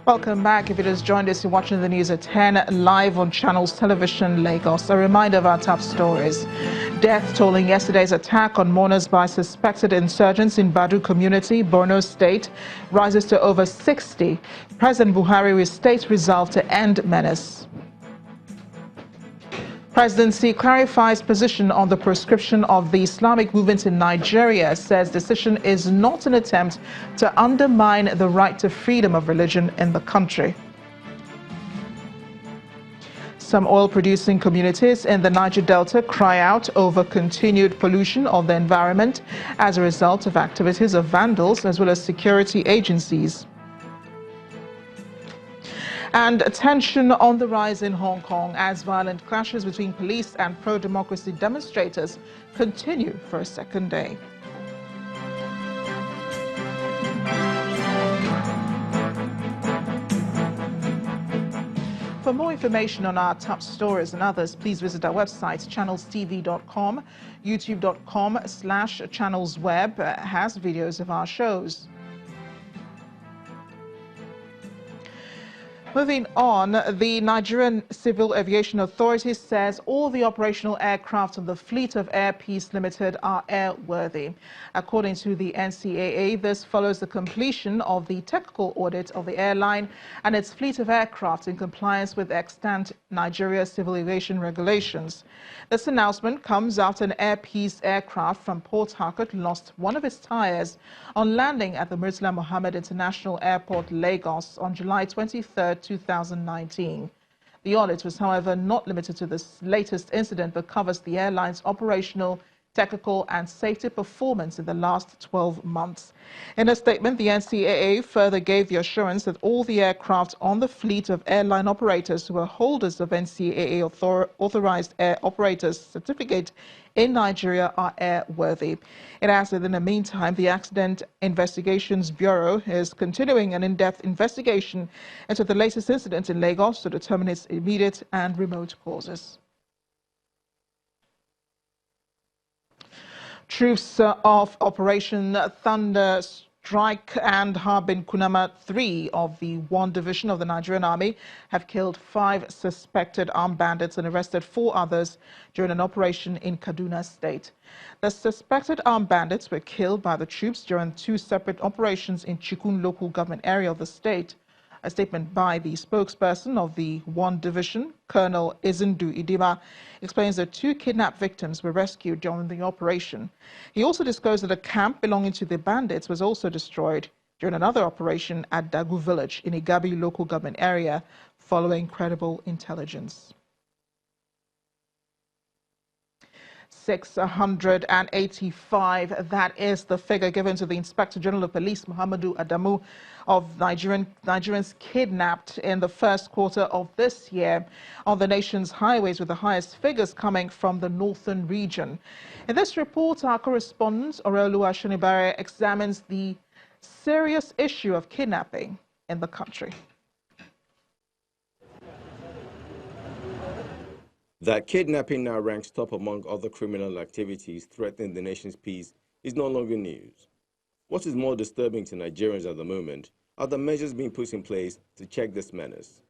Welcome back. If you just joined us, you're watching the news at 10 live on Channels Television Lagos. A reminder of our top stories. Death tolling yesterday's attack on mourners by suspected insurgents in RADU community, Borno State, rises to over 60. President Buhari restates resolve to end menace. Presidency clarifies position on the proscription of the Islamic movement in Nigeria, says decision is not an attempt to undermine the right to freedom of religion in the country. Some oil-producing communities in the Niger Delta cry out over continued pollution of the environment as a result of activities of vandals as well as security agencies. And tension on the rise in Hong Kong as violent clashes between police and pro-democracy demonstrators continue for a second day. For more information on our top stories and others, please visit our website, channelstv.com. youtube.com/channelsweb has videos of our shows. Moving on, the Nigerian Civil Aviation Authority says all the operational aircraft on the fleet of Air Peace Limited are airworthy. According to the NCAA, this follows the completion of the technical audit of the airline and its fleet of aircraft in compliance with extant Nigeria Civil Aviation regulations. This announcement comes after an Air Peace aircraft from Port Harcourt lost one of its tires on landing at the Murtala Mohammed International Airport, Lagos, on July 23, 2019. The audit was, however, not limited to this latest incident, but covers the airline's operational, technical and safety performance in the last 12 months. In a statement, the NCAA further gave the assurance that all the aircraft on the fleet of airline operators who are holders of NCAA authorized air operators certificate in Nigeria are airworthy. It adds that in the meantime, the Accident Investigations Bureau is continuing an in-depth investigation into the latest incident in Lagos to determine its immediate and remote causes. Troops of Operation Thunder Strike and Harbin Kunama 3 of the 1 Division of the Nigerian Army have killed 5 suspected armed bandits and arrested 4 others during an operation in Kaduna State. The suspected armed bandits were killed by the troops during 2 separate operations in Chikun local government area of the state. A statement by the spokesperson of the 1 Division, Colonel Izindu Idima, explains that 2 kidnapped victims were rescued during the operation. He also disclosed that a camp belonging to the bandits was also destroyed during another operation at Dagu village in Igabi local government area following credible intelligence. 685, that is the figure given to the Inspector General of Police, Muhammadu Adamu, of Nigerians kidnapped in the first quarter of this year on the nation's highways, with the highest figures coming from the northern region. In this report, our correspondent, Oreoluwa Shonibare, examines the serious issue of kidnapping in the country. That kidnapping now ranks top among other criminal activities threatening the nation's peace is no longer news. What is more disturbing to Nigerians at the moment are the measures being put in place to check this menace.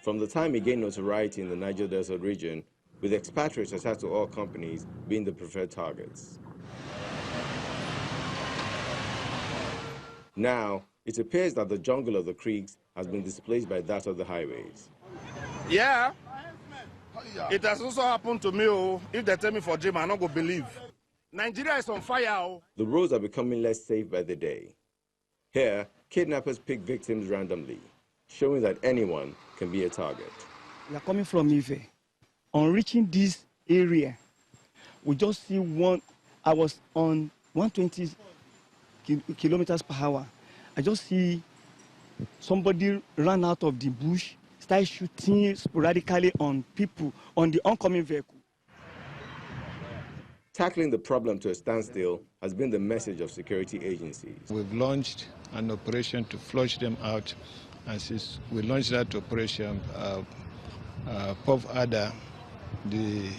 From the time it gained notoriety in the Niger Delta region, with expatriates attached to oil companies being the preferred targets. Now, it appears that the jungle of the creeks has been displaced by that of the highways. Yeah, it has also happened to me. If they tell me for gym, I'm not going to believe. Nigeria is on fire. The roads are becoming less safe by the day. Here, kidnappers pick victims randomly, showing that anyone can be a target. We are coming from Ife. On reaching this area, we just see one. I was on 120 kilometers per hour. I just see somebody run out of the bush, start shooting sporadically on people on the oncoming vehicle. Tackling the problem to a standstill has been the message of security agencies. We've launched an operation to flush them out, and since we launched that operation, POV-ADA, the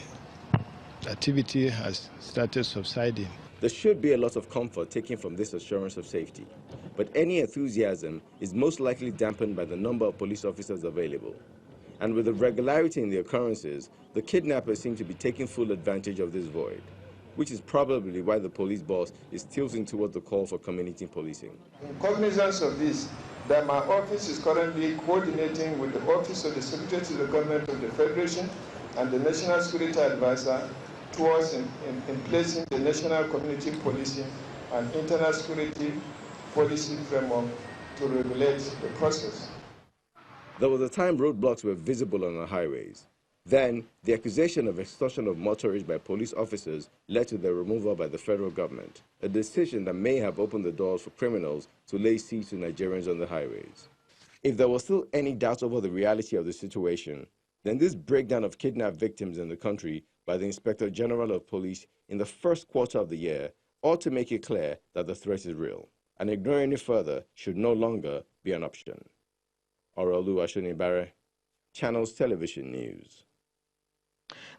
activity has started subsiding. There should be a lot of comfort taken from this assurance of safety, but any enthusiasm is most likely dampened by the number of police officers available. And with the regularity in the occurrences, the kidnappers seem to be taking full advantage of this void, which is probably why the police boss is tilting toward the call for community policing. In cognizance of this, that my office is currently coordinating with the Office of the Secretary to the Government of the Federation and the National Security Advisor towards in placing the National Community Policing and Internal Security Policy Framework to regulate the process. There was a time roadblocks were visible on our highways. Then, the accusation of extortion of motorists by police officers led to their removal by the federal government, a decision that may have opened the doors for criminals to lay siege to Nigerians on the highways. If there was still any doubt over the reality of the situation, then this breakdown of kidnapped victims in the country by the Inspector General of Police in the first quarter of the year ought to make it clear that the threat is real, and ignoring it further should no longer be an option. Orolu Ashunibare, Channels Television News.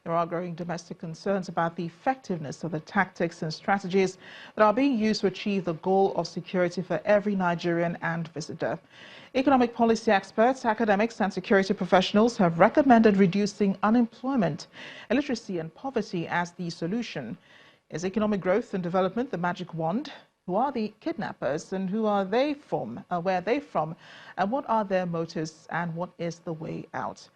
There are growing domestic concerns about the effectiveness of the tactics and strategies that are being used to achieve the goal of security for every Nigerian and visitor. Economic policy experts, academics, and security professionals have recommended reducing unemployment, illiteracy, and poverty as the solution. Is economic growth and development the magic wand? Who are the kidnappers and who are they from? Where are they from? And what are their motives and what is the way out?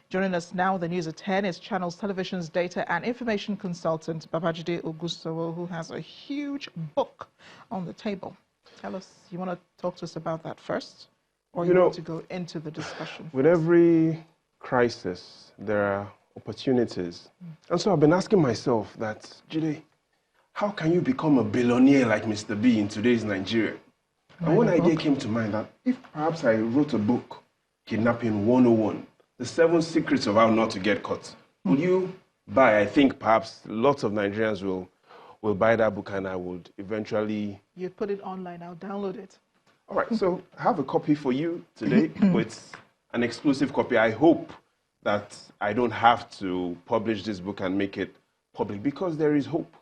Joining us now, the news at 10 is Channels Television's data and information consultant, Babajide Ogusowo, who has a huge book on the table. Tell us, you want to talk to us about that first? Or you want to go into the discussion? With every crisis, there are opportunities. And so I've been asking myself that, Jide, how can you become a billionaire like Mr. B in today's Nigeria? And one idea came to mind that if perhaps I wrote a book, Kidnapping 101, The 7 Secrets of How Not to Get Caught, will you buy? I think perhaps lots of Nigerians will buy that book, and I would eventually... You put it online, I'll download it. All right, so I have a copy for you today with an exclusive copy. I hope that I don't have to publish this book and make it public, because there is hope.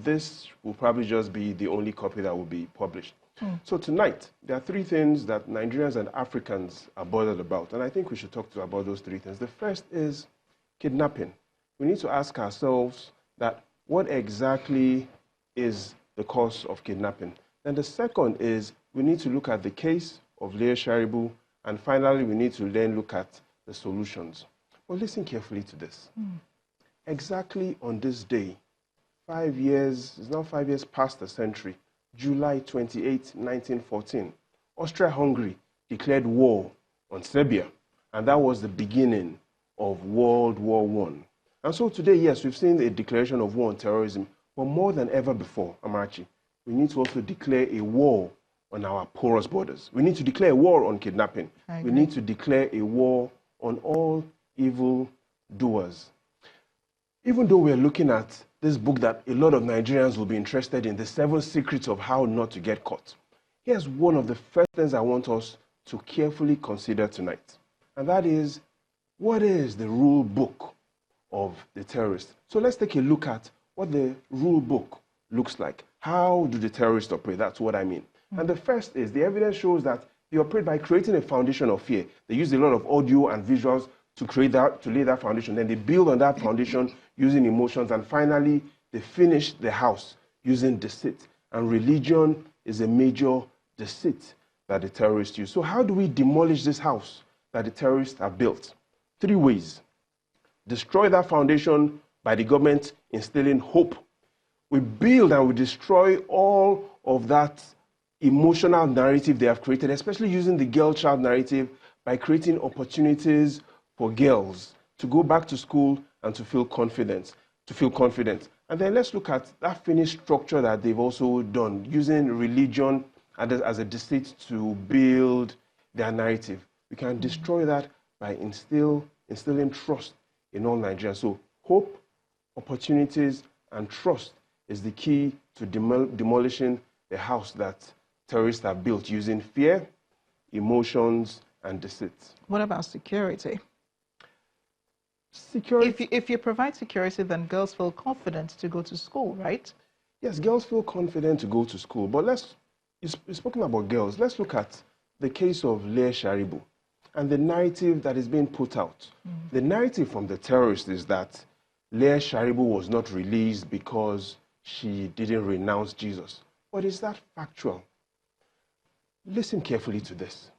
This will probably just be the only copy that will be published. So tonight, there are 3 things that Nigerians and Africans are bothered about, and I think we should talk about those 3 things. The first is kidnapping. We need to ask ourselves that what exactly is the cause of kidnapping? And the second is we need to look at the case of Leah Sharibu, and finally we need to then look at the solutions. Well, listen carefully to this. Exactly on this day, 5 years, it's now 5 years past the century, July 28, 1914, Austria-Hungary declared war on Serbia, and that was the beginning of World War I. And so today, yes, we've seen a declaration of war on terrorism, but more than ever before, Amachi, we need to also declare a war on our porous borders. We need to declare a war on kidnapping. We need to declare a war on all evil doers. Even though we're looking at this book that a lot of Nigerians will be interested in, The 7 Secrets of How Not to Get Caught, here's one of the first things I want us to carefully consider tonight. And that is, what is the rule book of the terrorists? So let's take a look at what the rule book looks like. How do the terrorists operate? That's what I mean. And the first is, the evidence shows that they operate by creating a foundation of fear. They use a lot of audio and visuals to create that, to lay that foundation. Then they build on that foundation using emotions, and finally they finish the house using deceit. And religion is a major deceit that the terrorists use. So how do we demolish this house that the terrorists have built? 3 ways. Destroy that foundation by the government instilling hope. We build and we destroy all of that emotional narrative they have created, especially using the girl child narrative, by creating opportunities for girls to go back to school and to feel confident. And then let's look at that finished structure that they've also done, using religion as a deceit to build their narrative. We can destroy that by instilling trust in all Nigerians. So hope, opportunities, and trust is the key to demolishing the house that terrorists have built using fear, emotions, and deceit. What about security? Security. If you provide security, then girls feel confident to go to school, right? Yes, girls feel confident to go to school, but you've spoken about girls. Let's look at the case of Leah Sharibu and the narrative that is being put out. The narrative from the terrorists is that Leah Sharibu was not released because she didn't renounce Jesus. But is that factual? Listen carefully to this.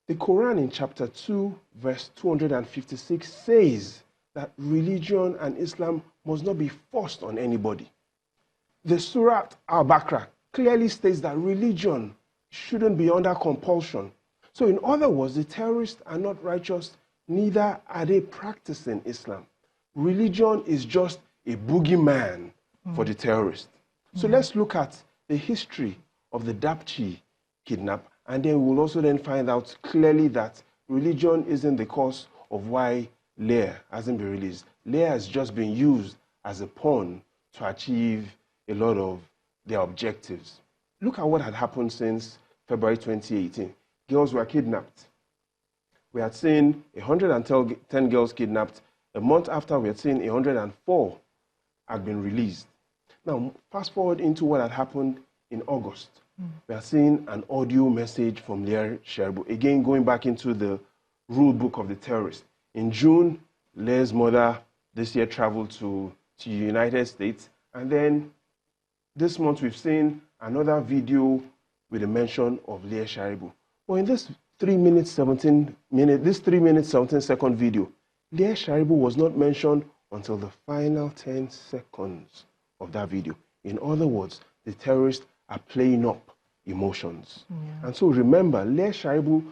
The Quran in chapter 2, verse 256 says that religion and Islam must not be forced on anybody. The Surah Al-Baqarah clearly states that religion shouldn't be under compulsion. So in other words, the terrorists are not righteous, neither are they practicing Islam. Religion is just a boogeyman for the terrorists. So let's look at the history of the Dapchi kidnap, and then we'll also then find out clearly that religion isn't the cause of why Leah hasn't been released. Leah has just been used as a pawn to achieve a lot of their objectives. Look at what had happened since February 2018. Girls were kidnapped. We had seen 110 girls kidnapped. A month after, we had seen 104 had been released. Now, fast forward into what had happened in August. We are seeing an audio message from Leah Sharibu, again going back into the rule book of the terrorists. In June, Leah's mother this year traveled to the United States, and then this month we've seen another video with a mention of Leah Sharibu. Well, in this 3 minutes 17 second video, Leah Sharibu was not mentioned until the final 10 seconds of that video. In other words, the terrorists are playing up emotions. And so remember, Leah Sharibu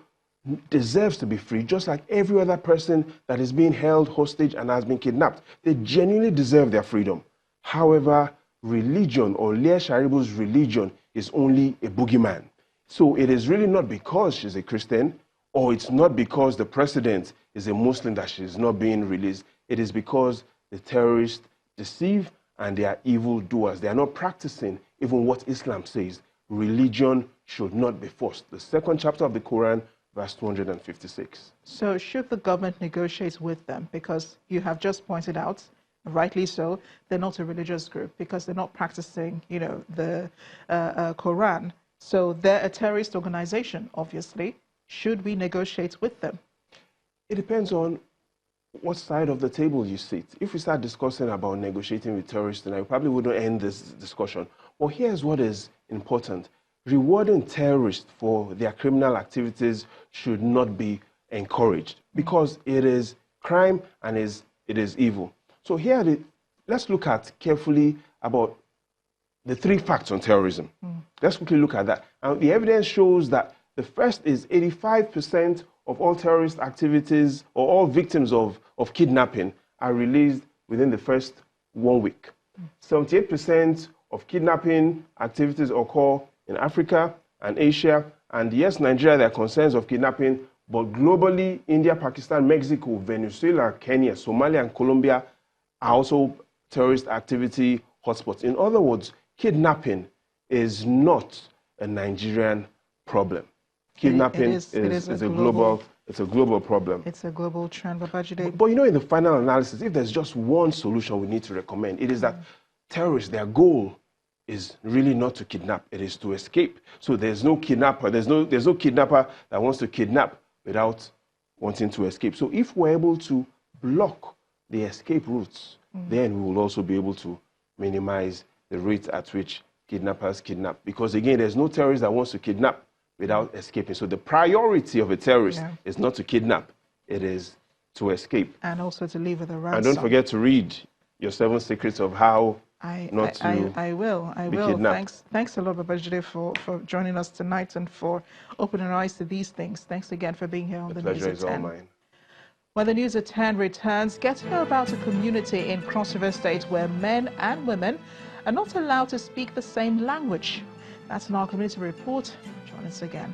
deserves to be free, just like every other person that is being held hostage and has been kidnapped. They genuinely deserve their freedom. However, religion, or Leah Sharibu's religion, is only a boogeyman. So it is really not because she's a Christian, or it's not because the president is a Muslim that she's not being released. It is because the terrorists deceive and they are evil doers. They are not practicing even what Islam says. Religion should not be forced. The second chapter of the Quran, verse 256. So should the government negotiate with them? Because you have just pointed out, rightly so, they're not a religious group because they're not practicing, the Quran. So they're a terrorist organization, obviously. Should we negotiate with them? It depends on what side of the table you sit. If we start discussing about negotiating with terrorists, then I probably wouldn't end this discussion. Well, here's what is important. Rewarding terrorists for their criminal activities should not be encouraged because it is crime and it is evil. So here, let's look at carefully about the 3 facts on terrorism. Let's quickly look at that. And the evidence shows that the first is 85% of all terrorist activities or all victims of kidnapping are released within the first 1 week. 78% of kidnapping activities occur in Africa and Asia. And yes, Nigeria, there are concerns of kidnapping, but globally, India, Pakistan, Mexico, Venezuela, Kenya, Somalia, and Colombia are also terrorist activity hotspots. In other words, kidnapping is not a Nigerian problem. Kidnapping is a global problem. It's a global trend, Babajide. But in the final analysis, if there's just one solution we need to recommend, it is that terrorists, their goal is really not to kidnap, it is to escape. So there's no kidnapper, there's no kidnapper that wants to kidnap without wanting to escape. So if we're able to block the escape routes, then we will also be able to minimize the rate at which kidnappers kidnap. Because again, there's no terrorist that wants to kidnap without escaping. So the priority of a terrorist is not to kidnap, it is to escape. And also to leave with a ransom. And don't forget to read your 7 secrets of how I will. Thanks a lot, Babajide, for joining us tonight and for opening our eyes to these things. Thanks again for being here on the News at 10. The pleasure is all mine. When the News at 10 returns, get to know about a community in Cross River State where men and women are not allowed to speak the same language. That's in our community report. Join us again.